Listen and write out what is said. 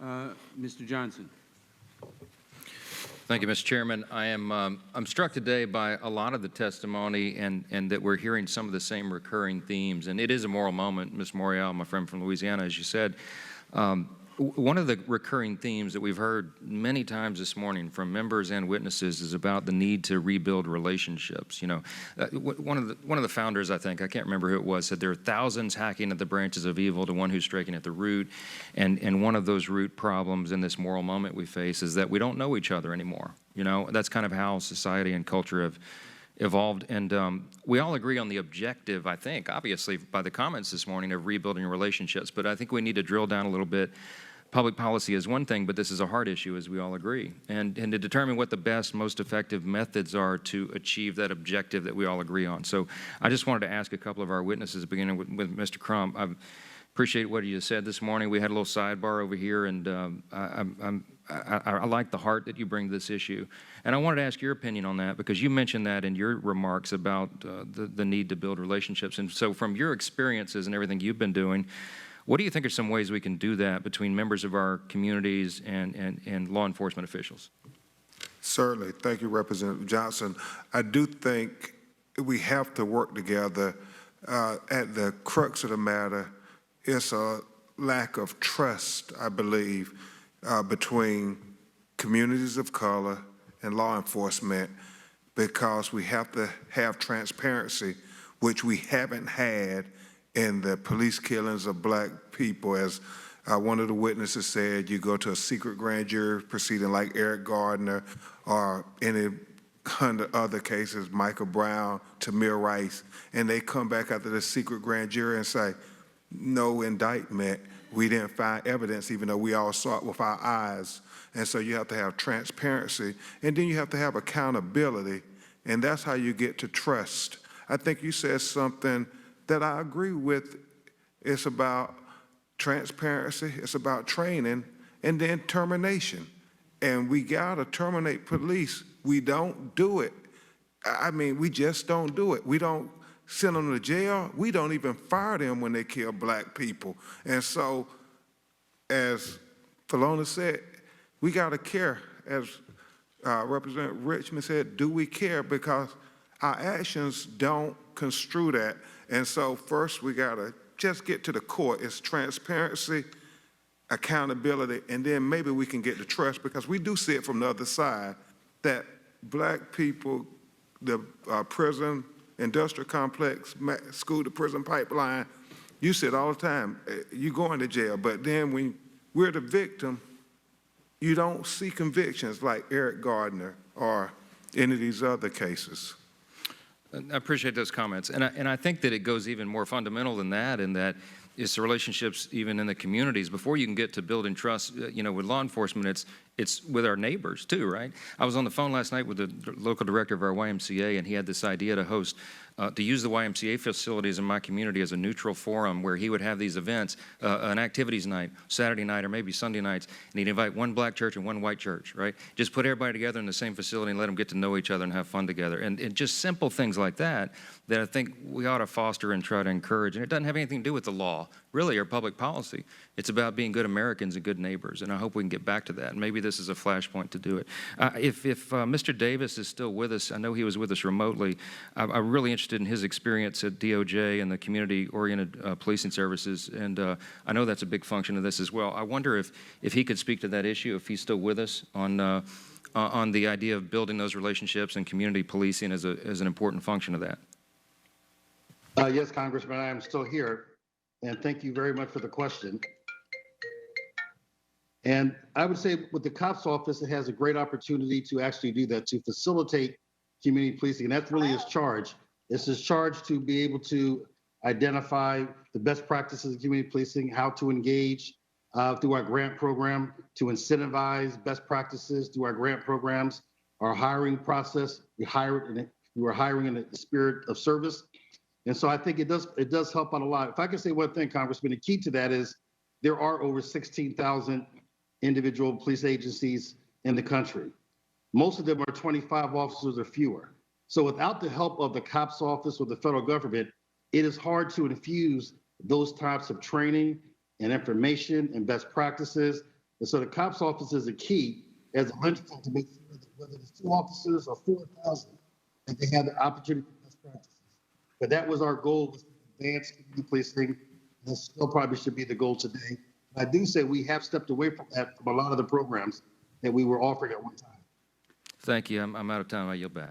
Mr. Johnson. Thank you, Mr. Chairman. I'm struck today by a lot of the testimony and that we're hearing some of the same recurring themes. And it is a moral moment, Ms. Morial, my friend from Louisiana, as you said. One of the recurring themes that we've heard many times this morning from members and witnesses is about the need to rebuild relationships. You know, one of the founders, I think, I can't remember who it was, said there are thousands hacking at the branches of evil to one who's striking at the root. And one of those root problems in this moral moment we face is that we don't know each other anymore. You know, that's kind of how society and culture have evolved, and we all agree on the objective, I think, obviously, by the comments this morning of rebuilding relationships, but I think we need to drill down a little bit. Public policy is one thing, but this is a hard issue, as we all agree, and to determine what the best, most effective methods are to achieve that objective that we all agree on. So I just wanted to ask a couple of our witnesses, beginning with Mr. Crump. I appreciate what you said this morning. We had a little sidebar over here, and I like the heart that you bring to this issue. And I wanted to ask your opinion on that, because you mentioned that in your remarks about the need to build relationships. And so from your experiences and everything you've been doing, what do you think are some ways we can do that between members of our communities and law enforcement officials? Certainly. Thank you, Representative Johnson. I do think we have to work together. At the crux of the matter, it's a lack of trust, I believe, between communities of color and law enforcement, because we have to have transparency, which we haven't had in the police killings of black people. As one of the witnesses said, you go to a secret grand jury proceeding like Eric Gardner or any other cases, Michael Brown, Tamir Rice, and they come back after the secret grand jury and say, no indictment, we didn't find evidence, even though we all saw it with our eyes. And so you have to have transparency, and then you have to have accountability, and that's how you get to trust. I think you said something that I agree with. It's about transparency, it's about training, and then termination. And we gotta terminate police. We don't do it. I mean, we just don't do it. We don't send them to jail. We don't even fire them when they kill black people. And so, as Philona said, we gotta care. As Representative Richmond said, do we care? Because our actions don't construe that. And so first we gotta just get to the core. It's transparency, accountability, and then maybe we can get to trust, because we do see it from the other side that black people, the prison, industrial complex, school to prison pipeline, you see it all the time. You going to jail, but then when we're the victim, you don't see convictions like Eric Gardner or any of these other cases. I appreciate those comments, and I think that it goes even more fundamental than that, in that it's the relationships even in the communities. Before you can get to building trust, you know, with law enforcement, it's with our neighbors too, right? I was on the phone last night with the local director of our YMCA, and he had this idea to host, to use the YMCA facilities in my community as a neutral forum where he would have these events, an activities night, Saturday night or maybe Sunday nights, and he'd invite one black church and one white church, right? Just put everybody together in the same facility and let them get to know each other and have fun together. And just simple things like that I think we ought to foster and try to encourage. And it doesn't have anything to do with the law, really, or public policy. It's about being good Americans and good neighbors, and I hope we can get back to that. And maybe this is a flashpoint to do it. If Mr. Davis is still with us, I know he was with us remotely. I'm really interested in his experience at DOJ and the community-oriented policing services, and I know that's a big function of this as well. I wonder if he could speak to that issue, if he's still with us on the idea of building those relationships and community policing as an important function of that. Yes, Congressman, I am still here, and thank you very much for the question. And I would say with the COPS office, it has a great opportunity to actually do that, to facilitate community policing, and that's really his charge. It's his charge to be able to identify the best practices of community policing, how to engage through our grant program, to incentivize best practices through our grant programs, our hiring process. We are hiring in the spirit of service. And so I think it does help out a lot. If I can say one thing, Congressman, the key to that is there are over 16,000 individual police agencies in the country. Most of them are 25 officers or fewer. So without the help of the COPS office or the federal government, it is hard to infuse those types of training and information and best practices And so the cops office is a key as a linchpin to make sure that whether it's 2 officers or 4,000, that they have the opportunity for best practices. But that was our goal, was to advance community policing. And this still probably should be the goal today. I do say we have stepped away from that from a lot of the programs that we were offering at one time. Thank you. I'm out of time. I yield back.